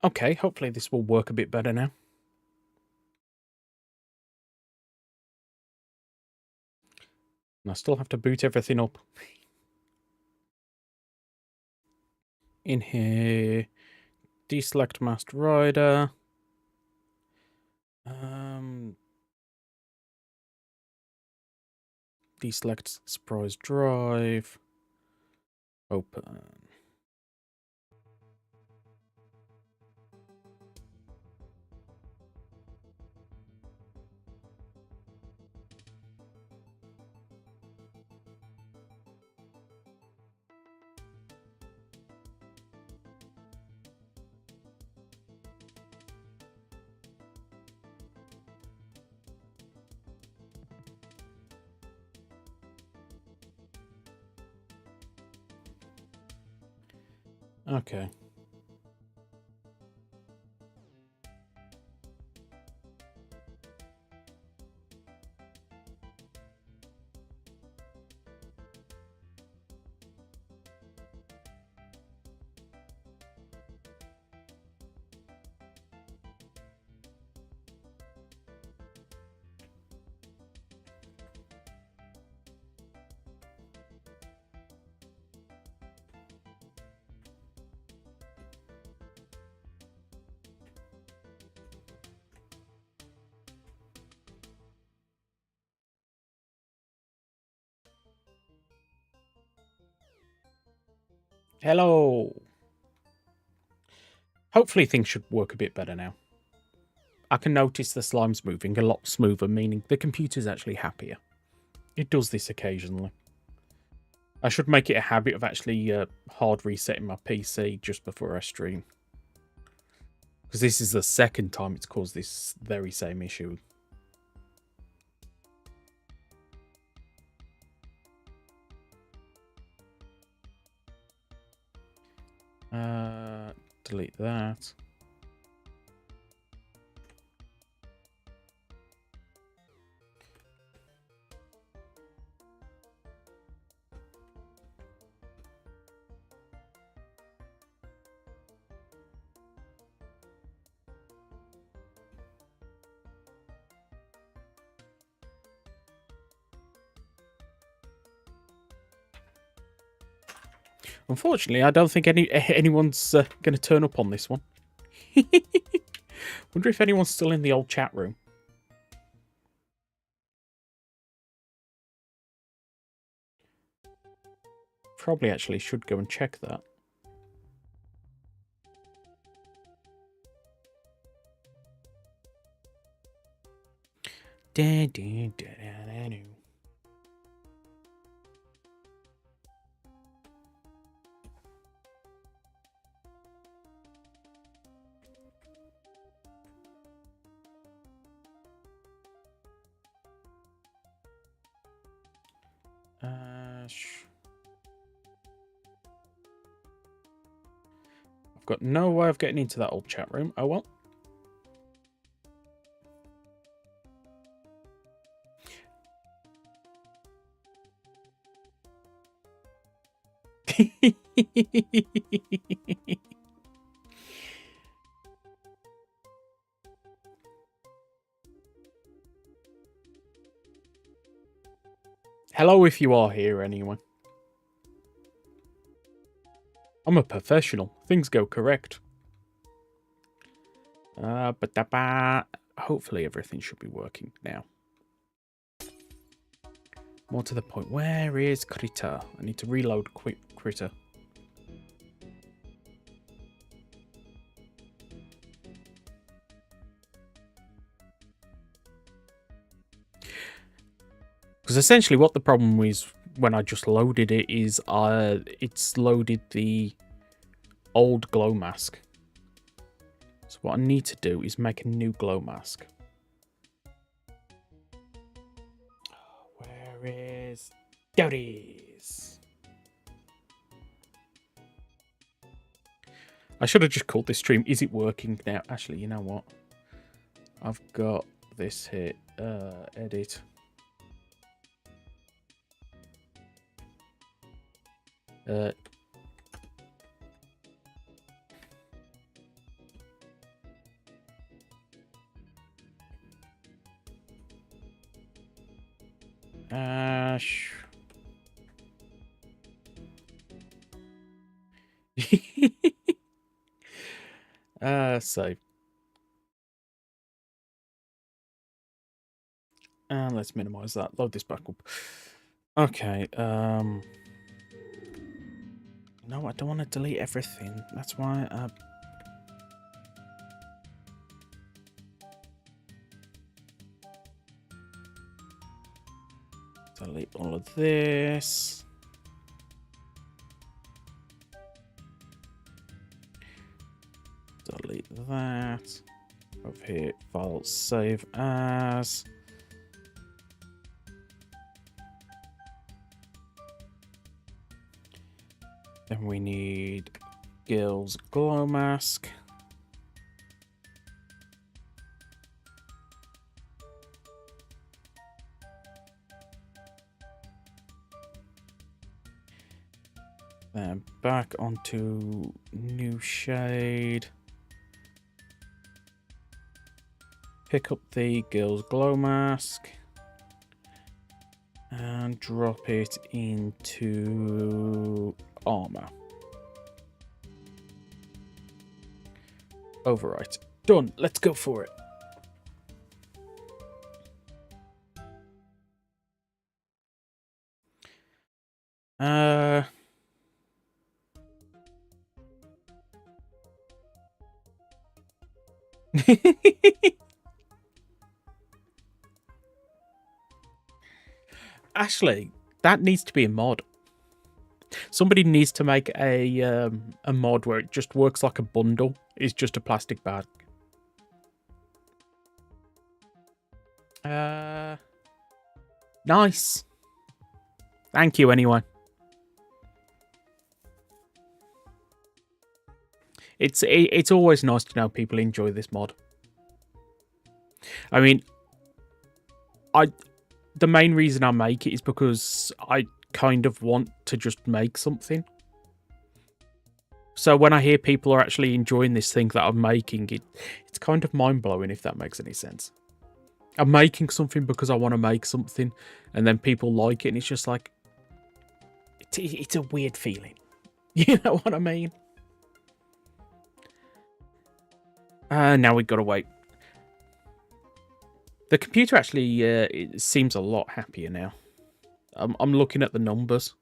Okay, hopefully this will work a bit better now. And I still have to boot everything up. In here, deselect Master Rider. Deselect Surprise Drive. Open. Okay. Hello. Hopefully things should work a bit better now. I can notice the slime's moving a lot smoother, meaning the computer's actually happier. It does this occasionally. I should make it a habit of actually hard resetting my PC just before I stream. Because this is the second time it's caused this very same issue. Delete that. Unfortunately, I don't think anyone's going to turn up on this one. Wonder if anyone's still in the old chat room. Probably actually should go and check that. I've got no way of getting into that old chat room. Oh well. Hello if you are here anyway. I'm a professional. Things go correct. But hopefully everything should be working now. More to the point, where is Critter? I need to reload Critter. Because essentially what the problem is when I just loaded it is it's loaded the old glow mask. So what I need to do is make a new glow mask. Where is... There it is. I should have just called this stream, is it working now? Actually, you know what? I've got this here. Edit. Save. And let's minimize that. Load this back up. Okay. No, I don't want to delete everything. That's why. Delete all of this. Delete that. Over here, file save as. Then we need Gil's glow mask. Then back onto new shade. Pick up the Gil's glow mask and drop it into armor. Overwrite. Done. Let's go for it. Actually, that needs to be a mod. Somebody needs to make a mod where it just works like a bundle. It's just a plastic bag. Nice. Thank you, anyway. It's always nice to know people enjoy this mod. I mean, the main reason I make it is because I kind of want to just make something. So when I hear people are actually enjoying this thing that I'm making, it's kind of mind-blowing, if that makes any sense. I'm making something because I want to make something, and then people like it, and it's just like, it's a weird feeling. You know what I mean? Now we've got to wait. The computer actually it seems a lot happier now. I'm looking at the numbers.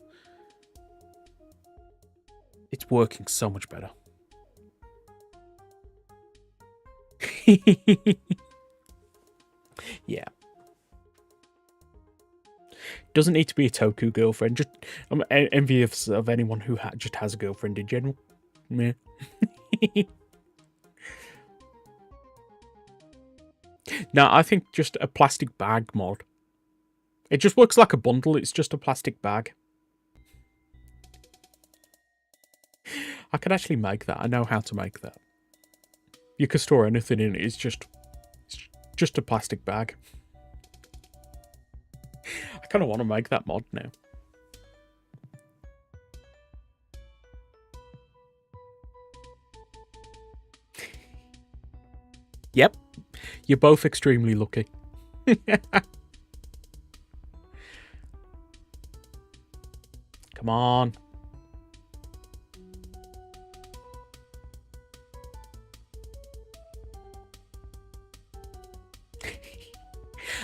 It's working so much better. Yeah. Doesn't need to be a Toku girlfriend. Just I'm envious of anyone who just has a girlfriend in general. Yeah. No, I think just a plastic bag mod. It just works like a bundle. It's just a plastic bag. I can actually make that. I know how to make that. You can store anything in it. It's just a plastic bag. I kind of want to make that mod now. Yep. You're both extremely lucky. Come on.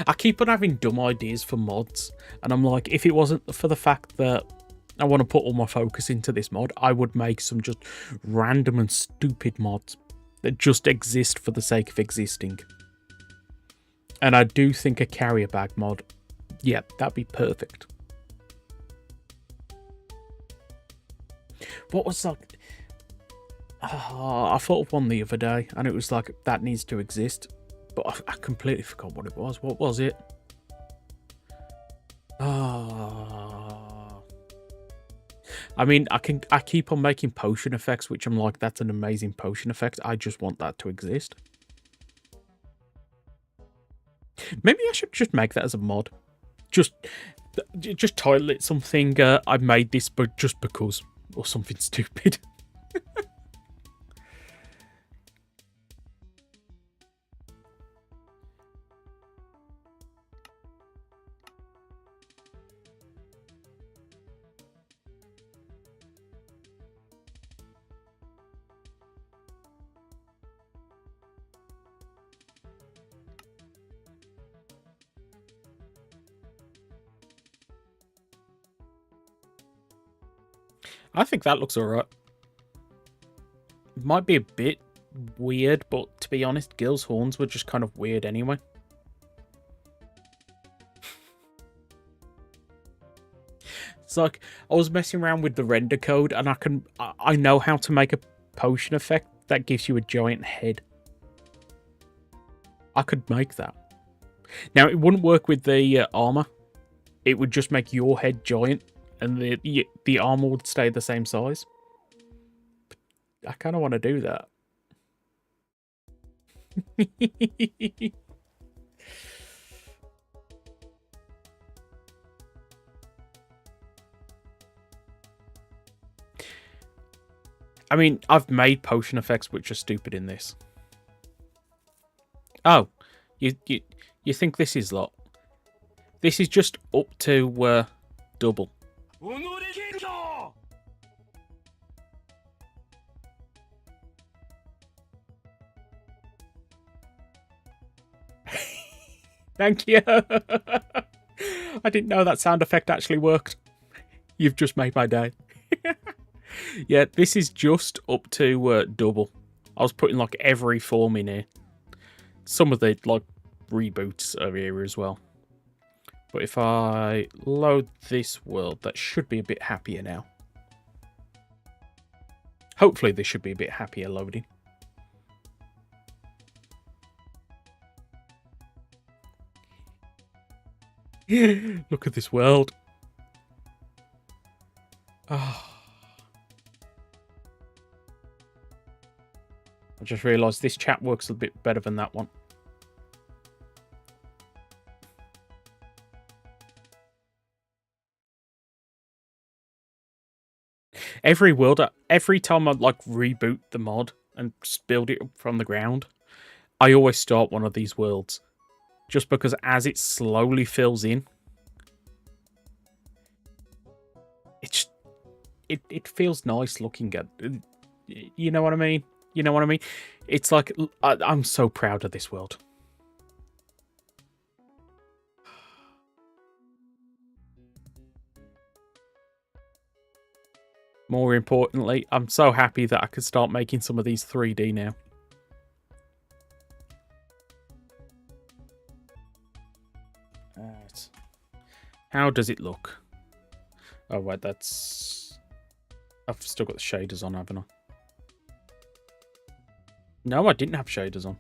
I keep on having dumb ideas for mods, and I'm like, if it wasn't for the fact that I want to put all my focus into this mod, I would make some just random and stupid mods that just exist for the sake of existing. And I do think a carrier bag mod, yeah, that'd be perfect. What was that? I thought of one the other day, and it was like, that needs to exist. But I completely forgot what it was. What was it? I mean, I keep on making potion effects, which I'm like, that's an amazing potion effect. I just want that to exist. Maybe I should just make that as a mod. Just title it something, I made this but just because, or something stupid. I think that looks alright. Might be a bit weird, but to be honest, Gil's horns were just kind of weird anyway. It's like I was messing around with the render code, and I know how to make a potion effect that gives you a giant head. I could make that. Now it wouldn't work with the armor. It would just make your head giant, and the armor would stay the same size. I kind of want to do that. I mean, I've made potion effects which are stupid in this. Oh, you think this is lot? This is just up to double. Thank you. I didn't know that sound effect actually worked. You've just made my day. Yeah, this is just up to double. I was putting like every form in here. Some of the like reboots are here as well. But if I load this world, that should be a bit happier now. Hopefully this should be a bit happier loading. Look at this world. Oh. I just realised this chat works a bit better than that one. Every world, every time I like reboot the mod and build it up from the ground, I always start one of these worlds. Just because as it slowly fills in, it feels nice looking at. You know what I mean? You know what I mean? It's like, I'm so proud of this world. More importantly, I'm so happy that I can start making some of these 3D now. Right. How does it look? Oh, wait, that's... I've still got the shaders on, haven't I? No, I didn't have shaders on.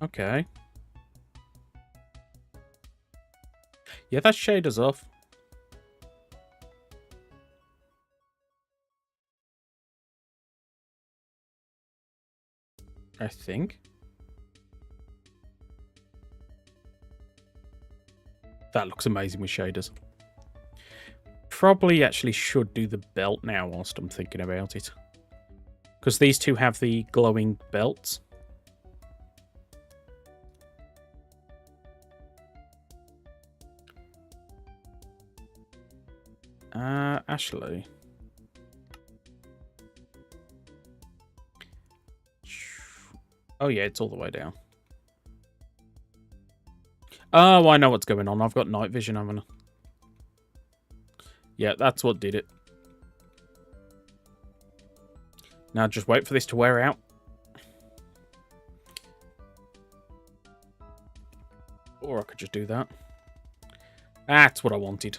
Okay. Yeah, that shaders off. I think. That looks amazing with shaders. Probably actually should do the belt now whilst I'm thinking about it. Because these two have the glowing belts. Actually. Oh yeah, it's all the way down. Oh, I know what's going on. I've got night vision, haven't I? Yeah, that's what did it. Now just wait for this to wear out. Or I could just do that. That's what I wanted.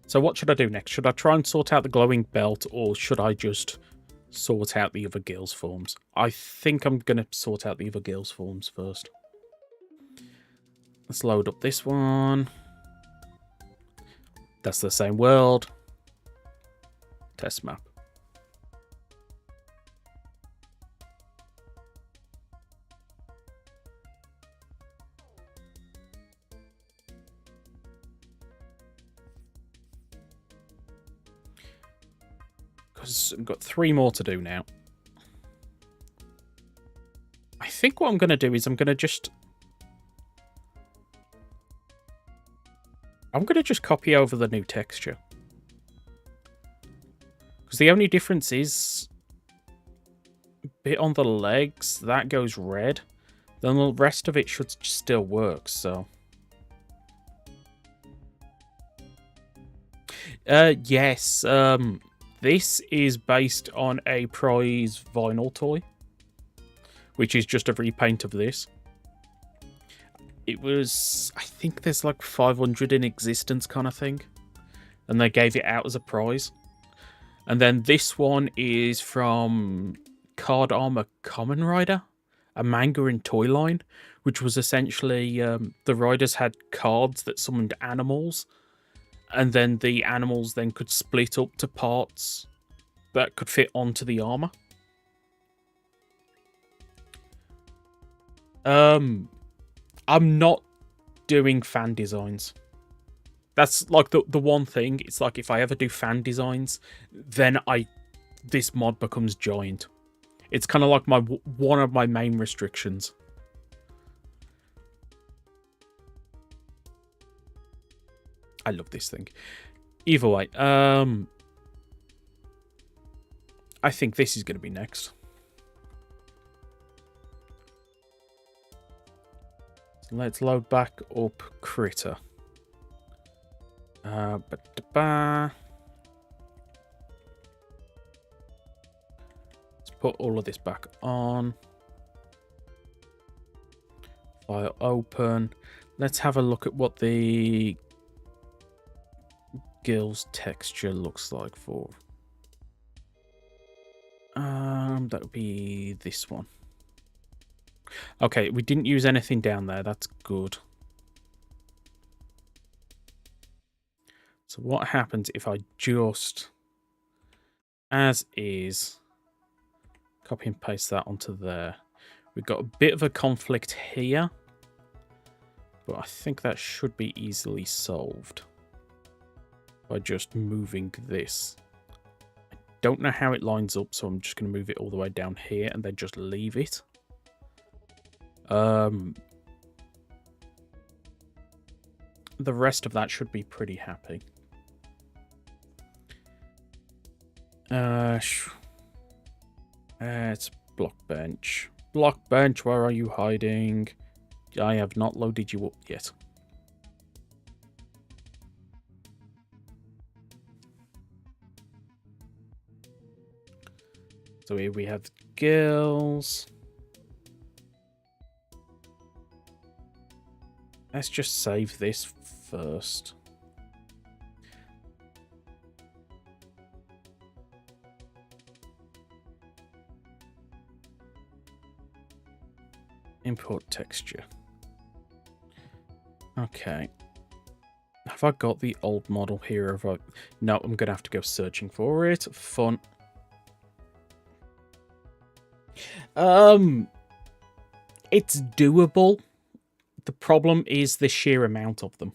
So what should I do next? Should I try and sort out the glowing belt, or should I just sort out the other Gil's forms? I think I'm going to sort out the other Gil's forms first. Let's load up this one. That's the same world. Test map. Because I've got 3 more to do now. think what I'm going to do is I'm going to just copy over the new texture. Because the only difference is a bit on the legs, that goes red. Then the rest of it should still work, so. Yes, this is based on a prize vinyl toy, which is just a repaint of this. It was, I think there's like 500 in existence kind of thing. And they gave it out as a prize. And then this one is from Card Armor Kamen Rider, a manga and toy line, which was essentially the riders had cards that summoned animals. And then the animals then could split up to parts that could fit onto the armor. I'm not doing fan designs. That's like the one thing. It's like if I ever do fan designs, then this mod becomes giant. It's kind of like one of my main restrictions. I love this thing. Either way, I think this is going to be next. So let's load back up Critter. Let's put all of this back on. File open. Let's have a look at what the gills texture looks like for. That would be this one. Okay, we didn't use anything down there. That's good. So what happens if I just, as is, copy and paste that onto there? We've got a bit of a conflict here, but I think that should be easily solved by just moving this. I don't know how it lines up, so I'm just going to move it all the way down here and then just leave it. The rest of that should be pretty happy. It's block bench. Block bench, where are you hiding? I have not loaded you up yet. So here we have gills. Let's just save this first. Import texture. Okay. Have I got the old model here? Have I... No, I'm going to have to go searching for it. Fun. It's doable. The problem is the sheer amount of them.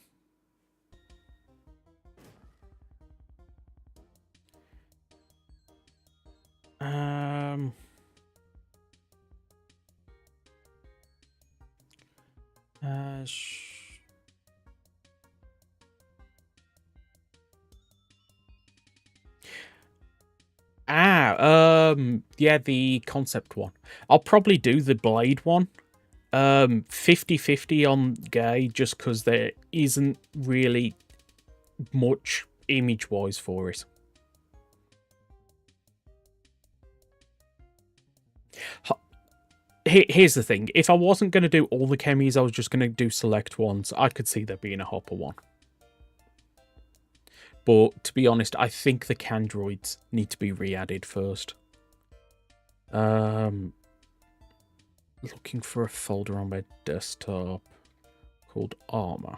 Yeah, the concept one. I'll probably do the blade one. 50-50 on gay, just because there isn't really much image-wise for it. Here's the thing. If I wasn't going to do all the chemies, I was just going to do select ones, I could see there being a hopper one. But to be honest, I think the Candroids need to be re-added first. Looking for a folder on my desktop called Armor.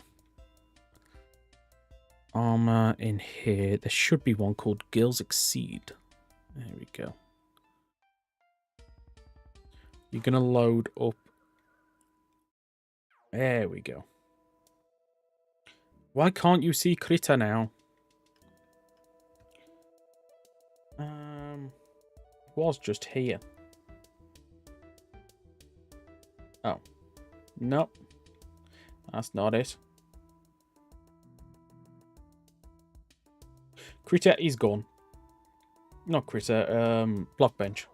Armor in here. There should be one called Gills Exceed. There we go. You're going to load up. There we go. Why can't you see Critter now? It was just here. Oh. Nope. That's not it. Critter is gone. Not Critter, block bench.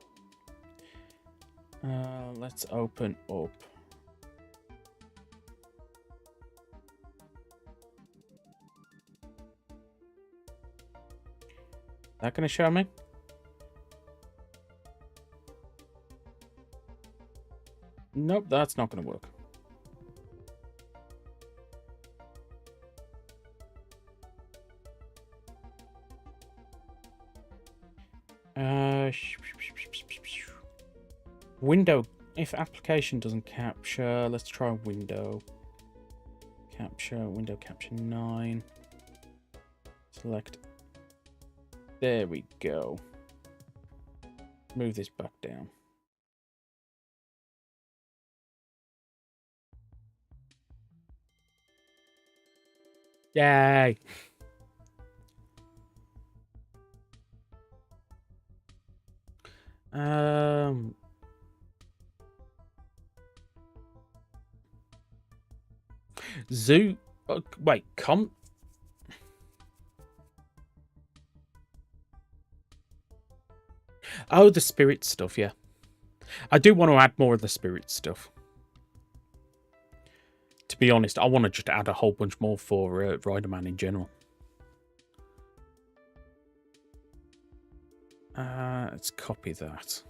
Let's open up. That gonna show me? Nope, that's not gonna work. Window. If application doesn't capture, let's try window. Capture, window capture 9. Select. There we go. Move this back down. Yay! Zoo. Wait, Oh, the spirit stuff, yeah. I do want to add more of the spirit stuff. To be honest, I want to just add a whole bunch more for Riderman in general. Let's copy that.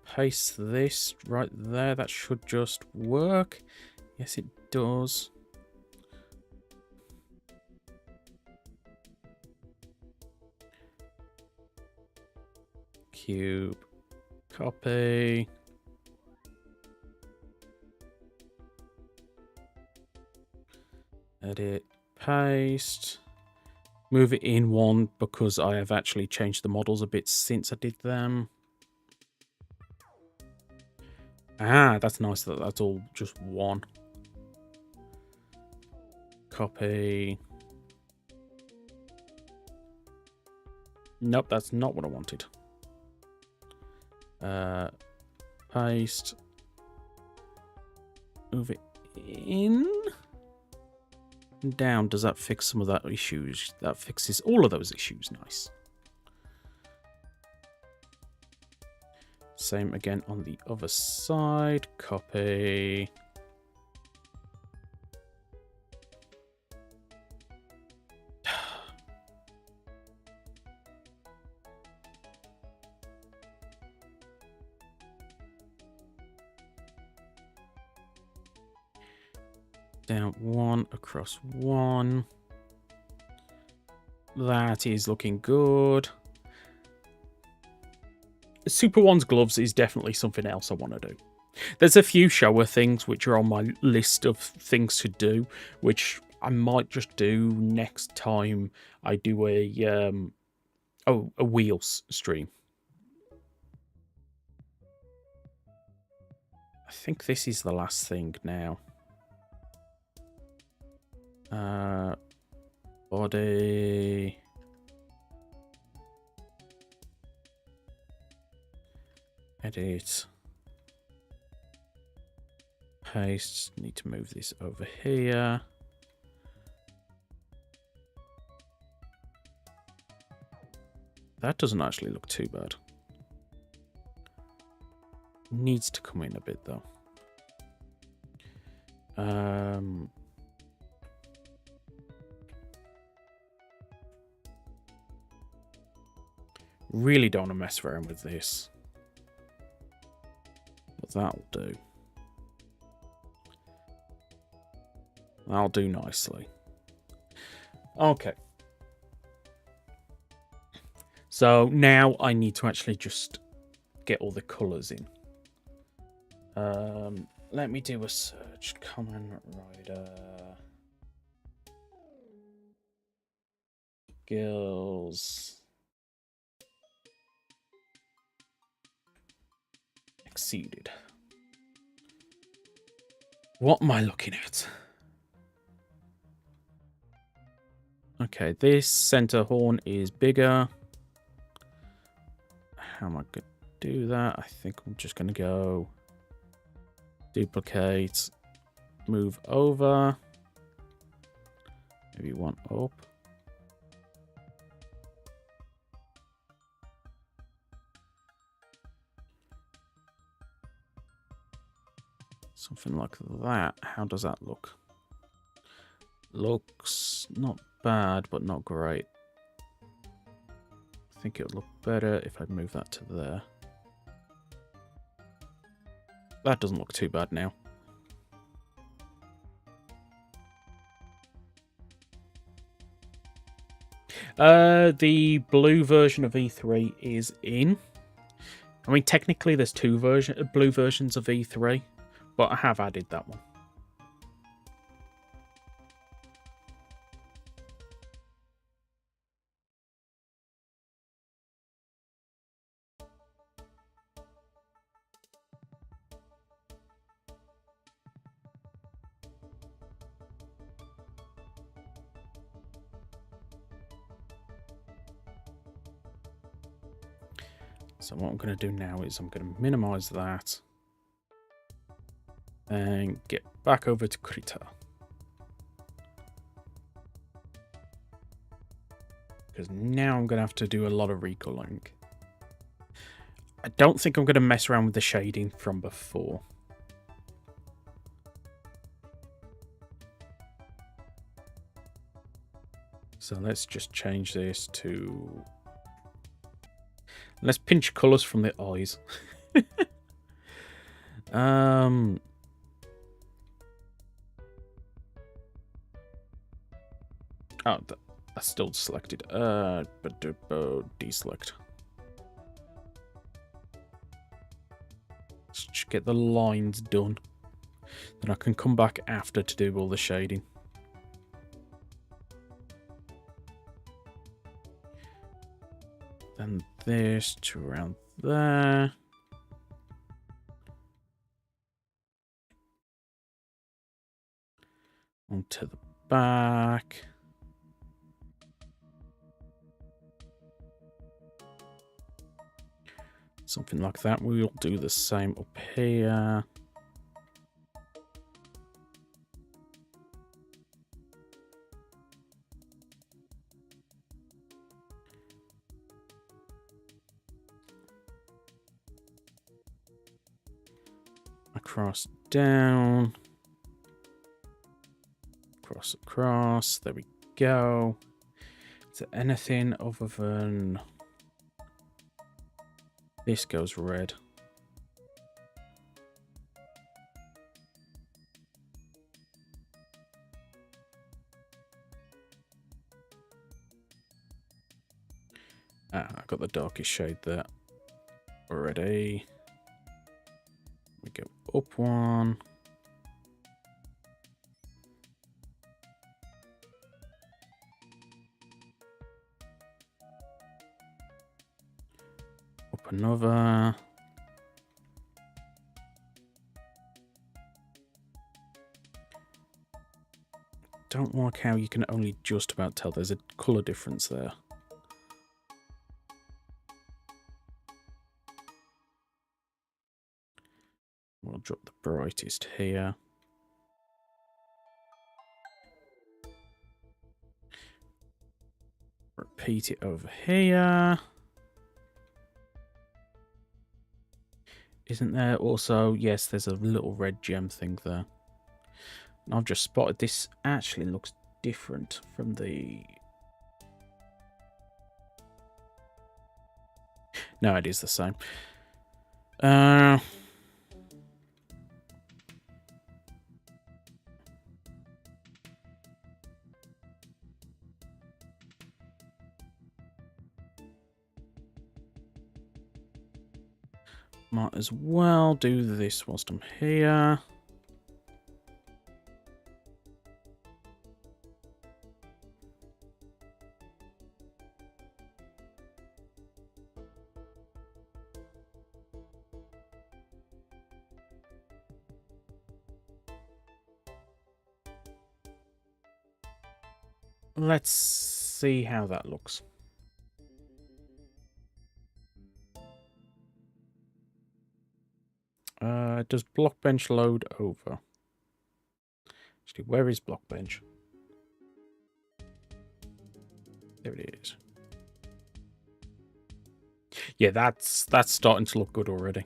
Paste this right there. That should just work. Yes, it does. Cube. Copy. Edit. Paste. Move it in one because I have actually changed the models a bit since I did them. Ah, that's nice that that's all just one. Copy. Nope, that's not what I wanted. Paste. Move it in. Down. Does that fix some of that issues? That fixes all of those issues. Nice. Same again on the other side. Copy. Down one, across one. That is looking good. Super One's gloves is definitely something else I want to do. There's a few shower things which are on my list of things to do, which I might just do next time I do a wheels stream. I think this is the last thing now. Body. Edit. Paste. Need to move this over here. That doesn't actually look too bad. Needs to come in a bit though. Really don't want to mess around with this. But that'll do. That'll do nicely. Okay. So now I need to actually just get all the colours in. Let me do a search. Kamen Rider. Girls. Exceeded. What am I looking at? Okay, this center horn is bigger. How am I going to do that, I think I'm just going to go duplicate, move over, maybe one up. Something like that. How does that look? Looks not bad, but not great. I think it would look better if I move that to there. That doesn't look too bad now. The blue version of E3 is in. I mean, technically there's two blue versions of E3, but I have added that one. So what I'm going to do now is I'm going to minimize that and get back over to Krita. Because now I'm going to have to do a lot of recoloring. I don't think I'm going to mess around with the shading from before. So let's just change this to... Let's pinch colours from the eyes. Oh, that's still selected. But deselect. Let's just get the lines done. Then I can come back after to do all the shading. Then this to around there. Onto the back. Something like that. We'll do the same up here. Across, down. Across. There we go. Is there anything other than... This goes red. I got the darkest shade there already. We go up one. Up another. Don't like how you can only just about tell there's a colour difference there. We'll drop the brightest here. Repeat it over here. Isn't there also... Yes, there's a little red gem thing there. And I've just spotted this actually looks different from the... No, it is the same. Might as well do this whilst I'm here. Let's see how that looks. Does Blockbench load over? Actually, where is Blockbench? There it is. Yeah, that's starting to look good already.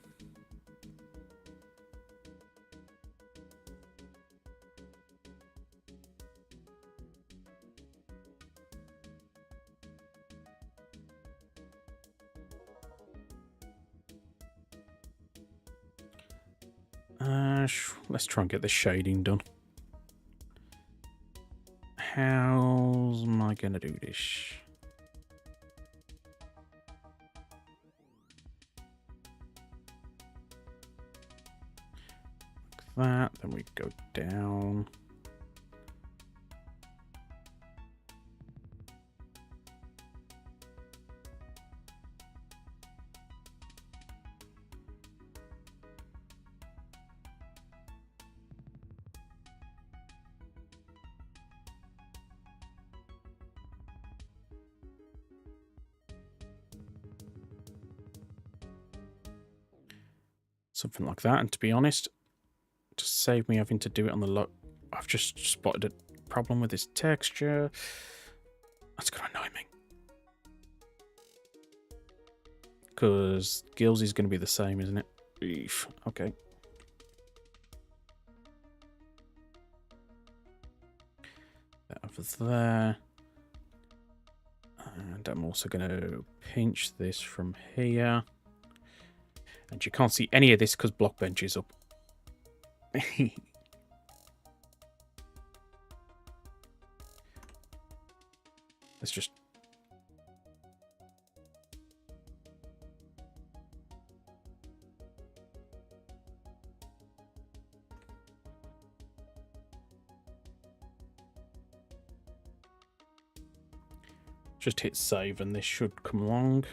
Let's try and get the shading done. How am I going to do this? Like that, then we go down. Something like that, and to be honest, to save me having to do it on the look, I've just spotted a problem with this texture. That's going to annoy me. Because Gills is going to be the same, isn't it? Eef. Okay. That over there. And I'm also going to pinch this from here. And you can't see any of this because Blockbench is up. Let's just... just hit save and this should come along.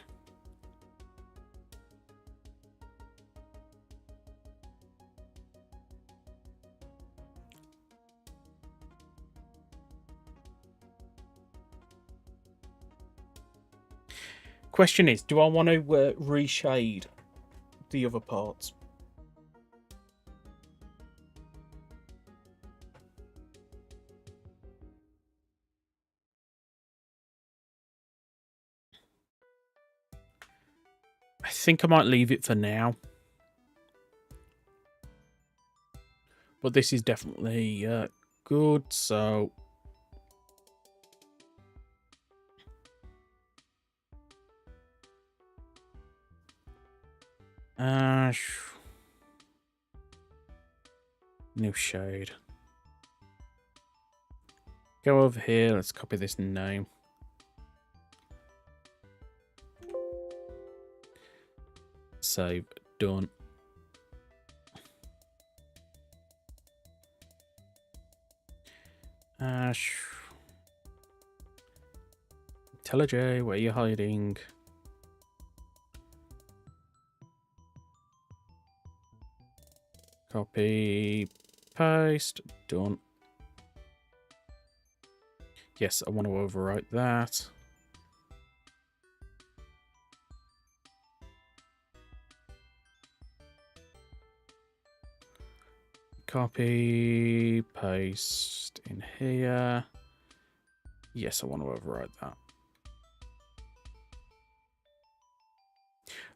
Question is, do I want to reshade the other parts? I think I might leave it for now. But this is definitely good, so... new shade. Go over here, let's copy this name. Save, done. IntelliJ, where are you hiding? Copy, paste, done. Yes, I want to overwrite that. Copy, paste in here. Yes, I want to overwrite that.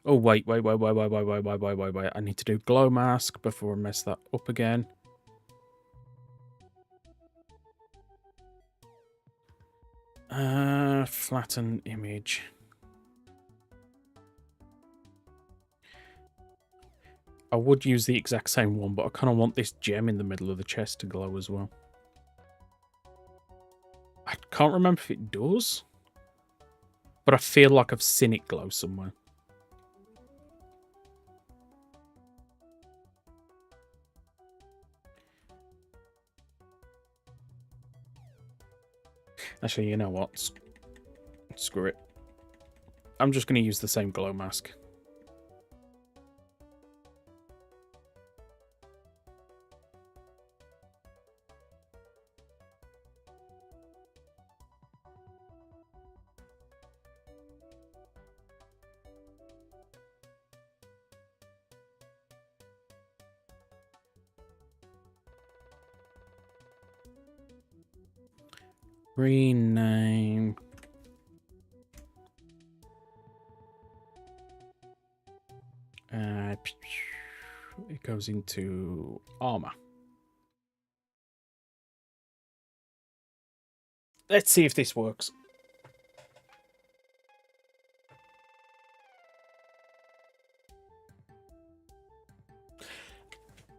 Oh, wait. I need to do glow mask before I mess that up again. Flatten image. I would use the exact same one, but I kind of want this gem in the middle of the chest to glow as well. I can't remember if it does, but I feel like I've seen it glow somewhere. Actually, you know what? Screw it. I'm just going to use the same glow mask. Rename. It goes into armor. Let's see if this works.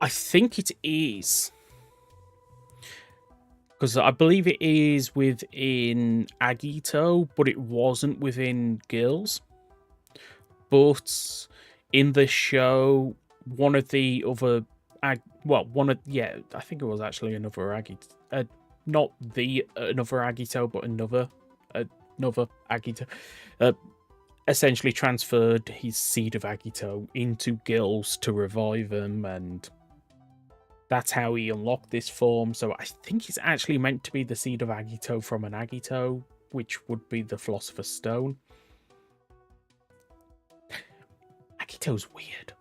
I think it is. Because I believe it is within Agito, but it wasn't within Gills. But in the show, one of the other... I think it was actually another Agito. Not another Agito, but another Agito. Essentially transferred his seed of Agito into Gills to revive him, and that's how he unlocked this form. So I think it's actually meant to be the seed of Agito from an Agito, which would be the Philosopher's Stone. Agito's weird.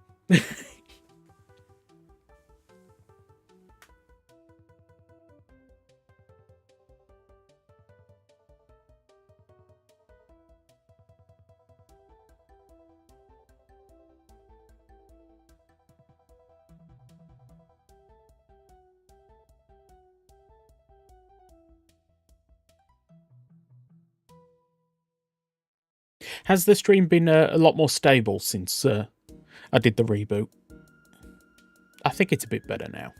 Has the stream been a lot more stable since I did the reboot? I think it's a bit better now.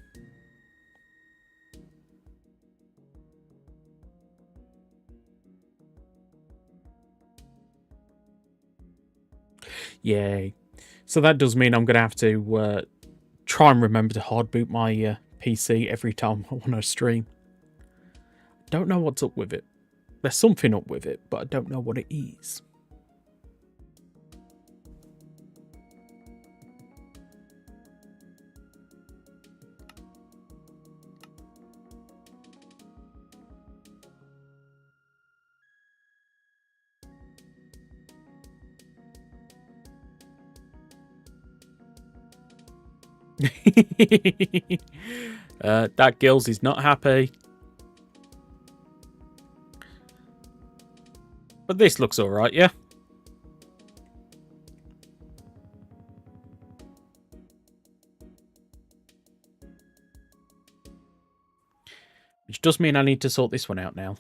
Yay. So that does mean I'm going to have to try and remember to hard boot my PC every time I want to stream. Don't know what's up with it. There's something up with it, but I don't know what it is. That Gills is not happy. But this looks alright, yeah? Which does mean I need to sort this one out now.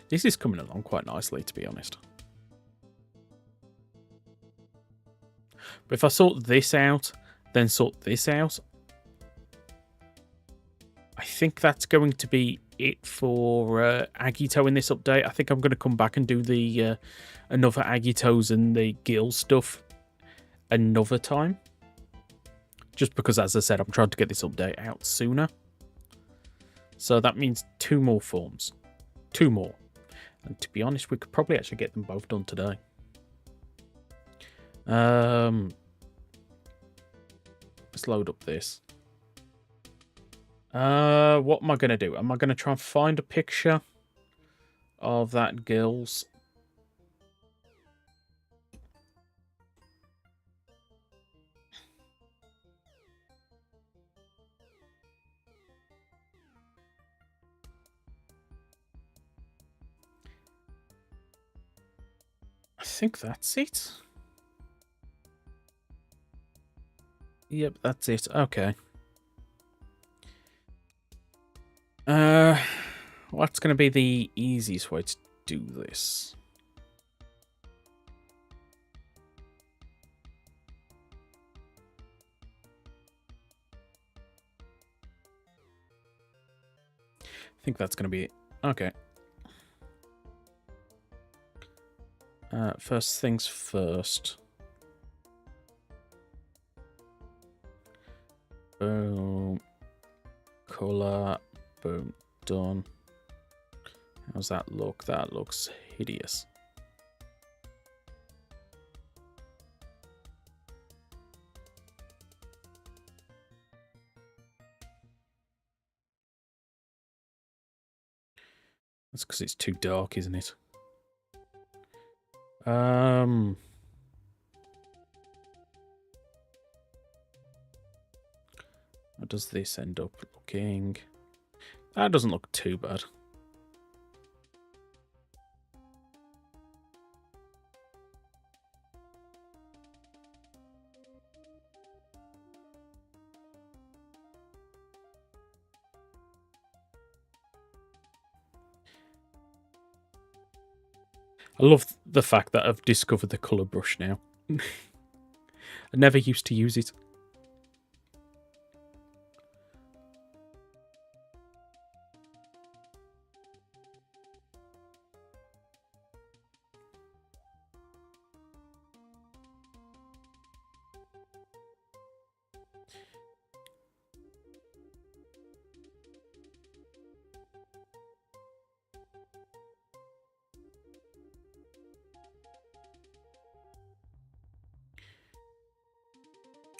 This is coming along quite nicely, to be honest. But if I sort this out, then sort this out, I think that's going to be it for Agito in this update. I think I'm going to come back and do the another Agitos and the Gil stuff another time. Just because, as I said, I'm trying to get this update out sooner. So that means 2 more forms. 2 more. And to be honest, we could probably actually get them both done today. Let's load up this. What am I going to do? Am I going to try and find a picture of that Gills? I think that's it. Yep, that's it. Okay. What's going to be the easiest way to do this? I think that's going to be it. Okay. First things first. Boom. Color. Boom. Done. How's that look? That looks hideous. That's because it's too dark, isn't it? How does this end up looking? That doesn't look too bad. I love the fact that I've discovered the colour brush now. I never used to use it.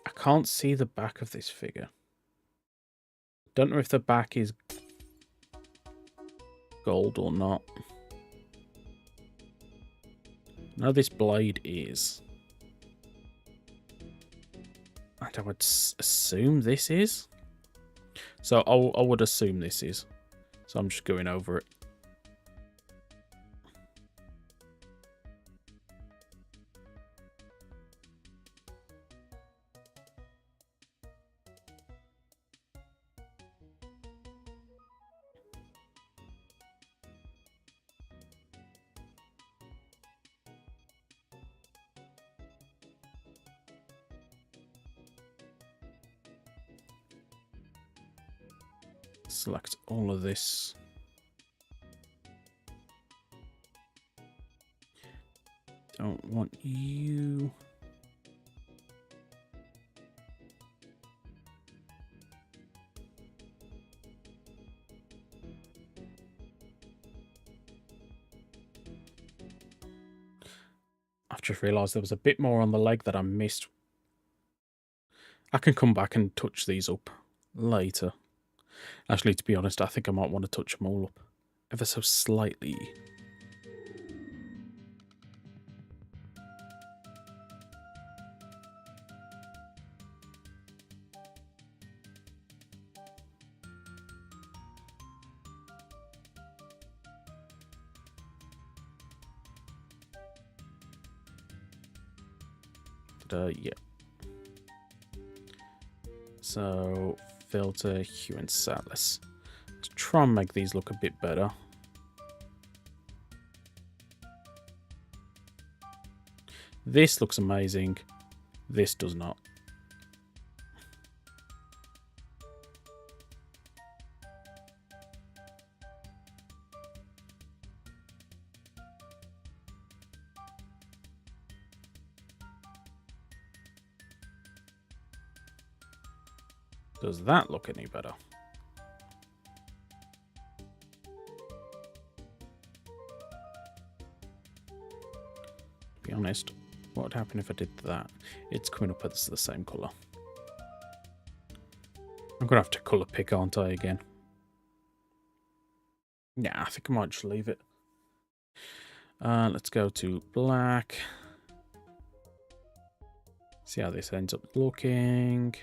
I can't see the back of this figure. Don't know if the back is gold or not. No, this blade is. And I would assume this is. So I would assume this is. So I'm just going over it. Select all of this. Don't want you. I've just realised there was a bit more on the leg that I missed. I can come back and touch these up later. Actually, to be honest, I think I might want to touch them all up ever so slightly. Yeah. So, filter, hue and sat. Let's try and make these look a bit better. This looks amazing. This does not. Does that look any better? To be honest, what would happen if I did that? It's coming up as the same colour. I'm going to have to colour pick, aren't I, again? Yeah, I think I might just leave it. Let's go to black. See how this ends up looking.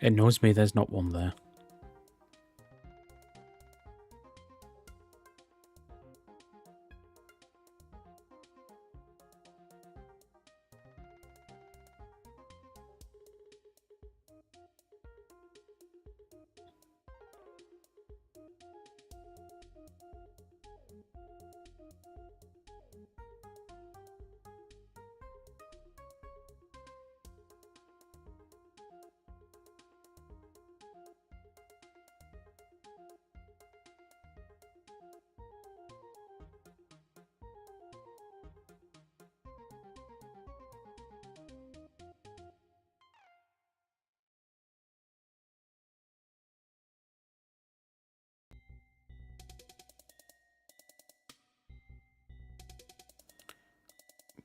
It annoys me there's not one there.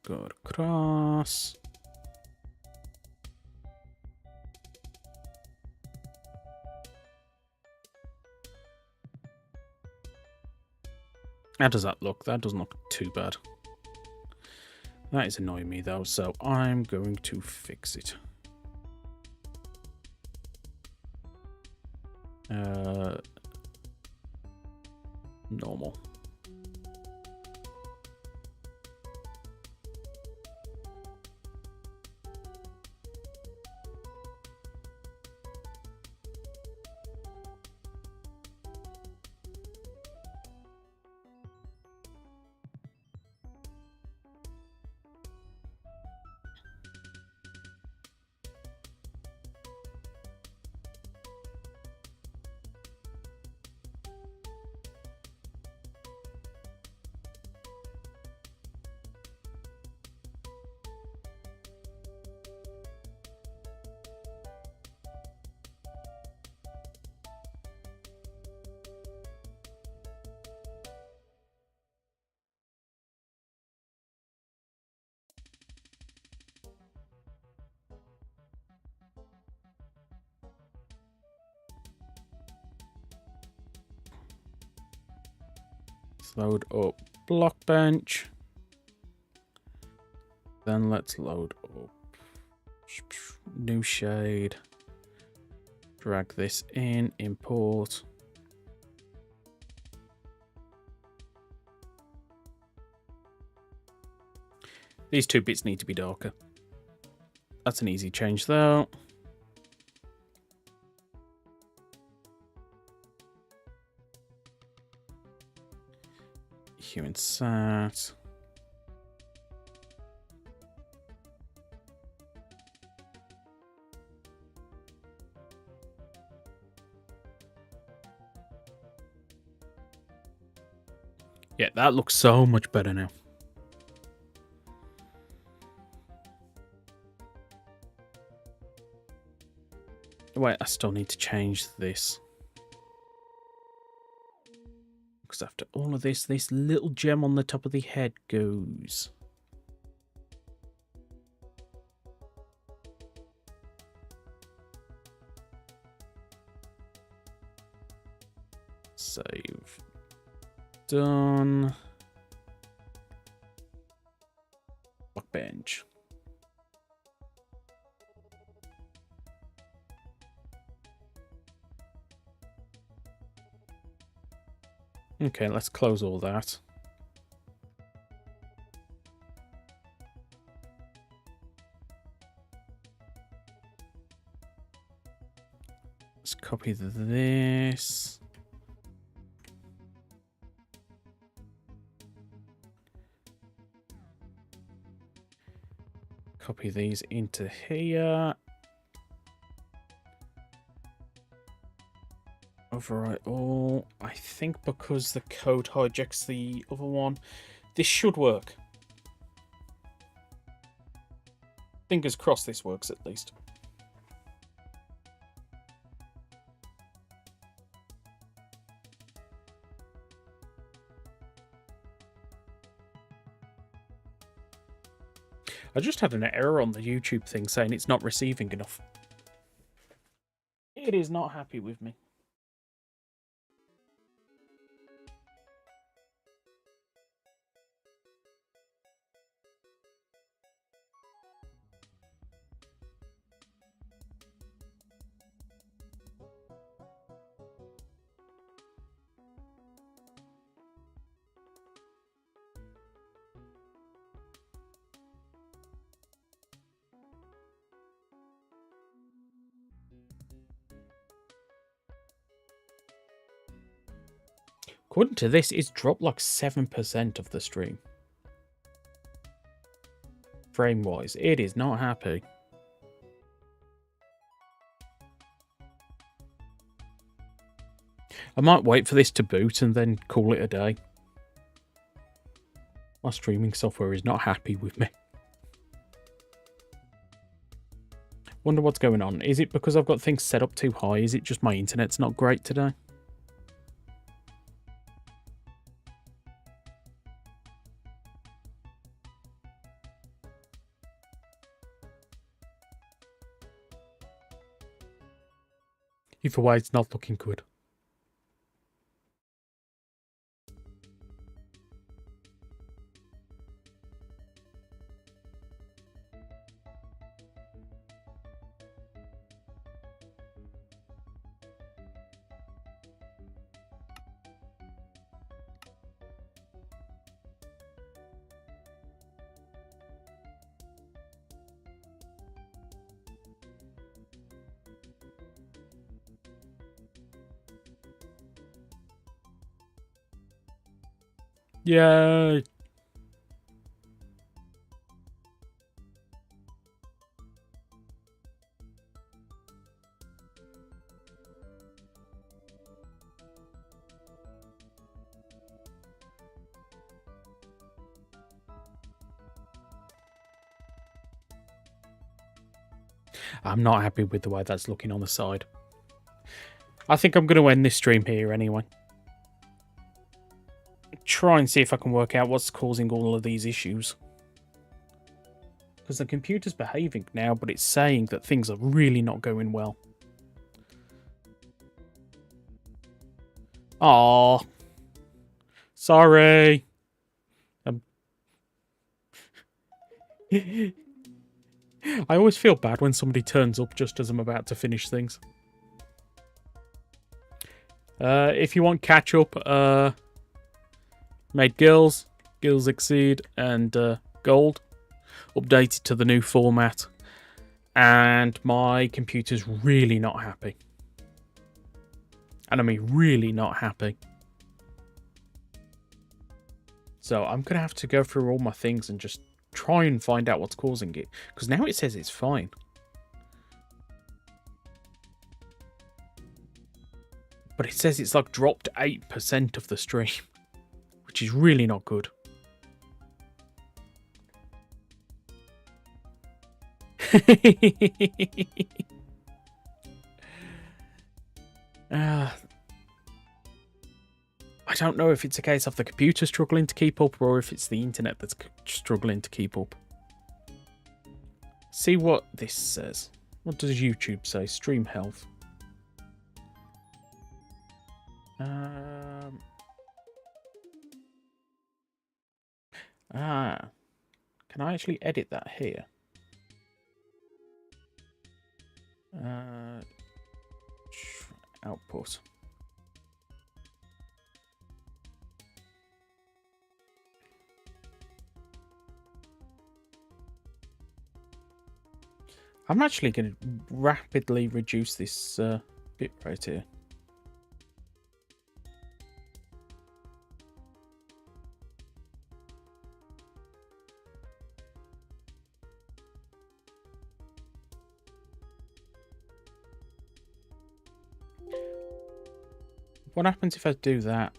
Go across. How does that look? That doesn't look too bad. That is annoying me though, so I'm going to fix it. Normal. Load up block bench. Then let's load up new shade. Drag this in, import. These two bits need to be darker. That's an easy change though. Hue and sat. Yeah, that looks so much better now. Wait, I still need to change this. Because after all of this little gem on the top of the head goes. Save. Done. Block bench. Okay, let's close all that. Let's copy this. Copy these into here. Overwrite all. I think because the code hijacks the other one, this should work. Fingers crossed this works at least. I just had an error on the YouTube thing saying it's not receiving enough. It is not happy with me. According to this, it's dropped like 7% of the stream. Frame-wise, it is not happy. I might wait for this to boot and then call it a day. My streaming software is not happy with me. Wonder what's going on. Is it because I've got things set up too high? Is it just my internet's not great today? Either way, it's not looking good. Yay! I'm not happy with the way that's looking on the side. I think I'm going to end this stream here anyway. Try and see if I can work out what's causing all of these issues. Because the computer's behaving now, but it's saying that things are really not going well. Aww. Sorry. I always feel bad when somebody turns up just as I'm about to finish things. If you want catch up, made Girls Exceed, and Gold. Updated to the new format. And my computer's really not happy. And I mean really not happy. So I'm going to have to go through all my things and just try and find out what's causing it. Because now it says it's fine. But it says it's like dropped 8% of the stream. Which is really not good. I don't know if it's a case of the computer struggling to keep up or if it's the internet that's struggling to keep up. See what this says. What does YouTube say? Stream health. Can I actually edit that here? Output. I'm actually going to rapidly reduce this bit right here. What happens if I do that?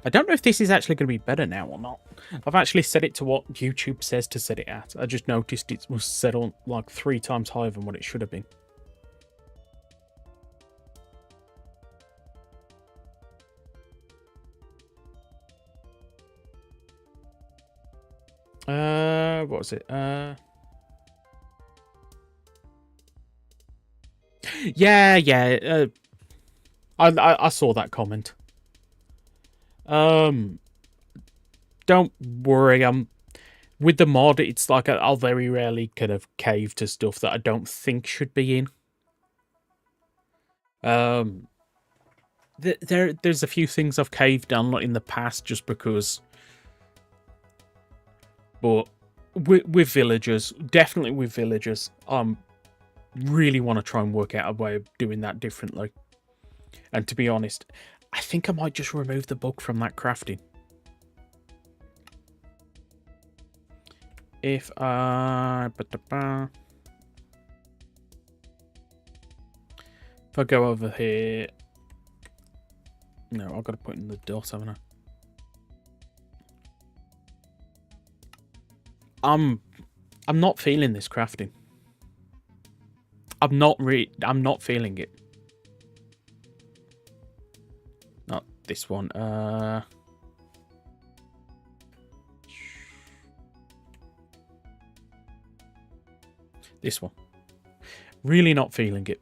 I don't know if this is actually going to be better now or not. I've actually set it to what YouTube says to set it at. I just noticed it was set on like 3 times higher than what it should have been. What was it? Yeah. I saw that comment. Don't worry. With the mod, it's like I'll very rarely kind of cave to stuff that I don't think should be in. There's a few things I've caved on in the past just because. But with villagers, definitely with villagers, really want to try and work out a way of doing that differently. And to be honest, I think I might just remove the bug from that crafting. If I go over here, no, I've got to put in the dot, haven't I? I'm not feeling this crafting. I'm not feeling it. Not this one. This one. Really not feeling it.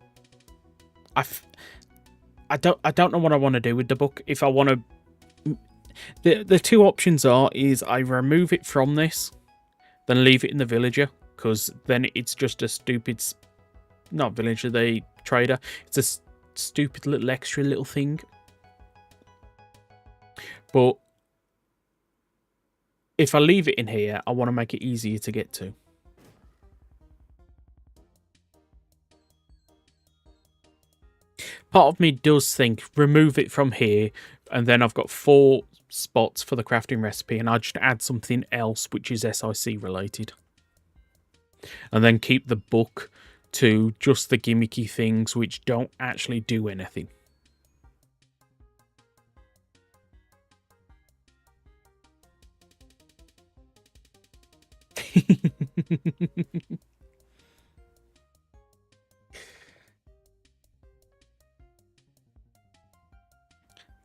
I don't know what I want to do with the book. If I want to... The two options is I remove it from this, then leave it in the villager, because then it's just a stupid... Not villager, the trader. It's a stupid little extra little thing. But if I leave it in here, I want to make it easier to get to. Part of me does think remove it from here, and then I've got 4 spots for the crafting recipe, and I just add something else which is SIC related. And then keep the book to just the gimmicky things which don't actually do anything.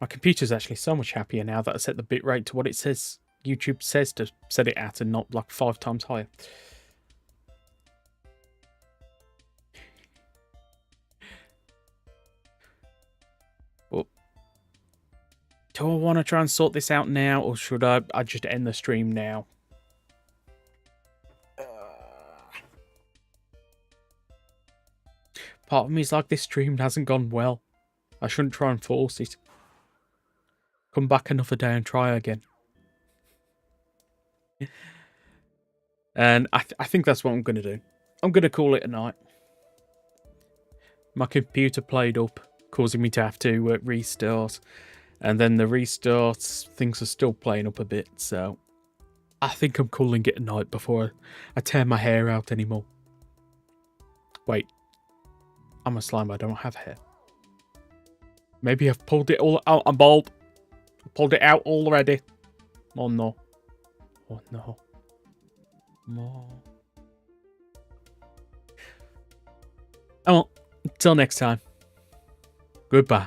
My computer's actually so much happier now that I set the bitrate to what it says YouTube says to set it at, and not like 5 times higher. But do I want to try and sort this out now, or should I just end the stream now? Part of me is like, this stream hasn't gone well. I shouldn't try and force it. Come back another day and try again. And I think that's what I'm going to do. I'm going to call it a night. My computer played up, causing me to have to restart. And then the restarts, things are still playing up a bit. So I think I'm calling it a night before I tear my hair out anymore. Wait. I'm a slime, I don't have hair. Maybe I've pulled it all out. I'm bald. I pulled it out already. Oh no. Oh no. More. Oh well, until next time. Goodbye.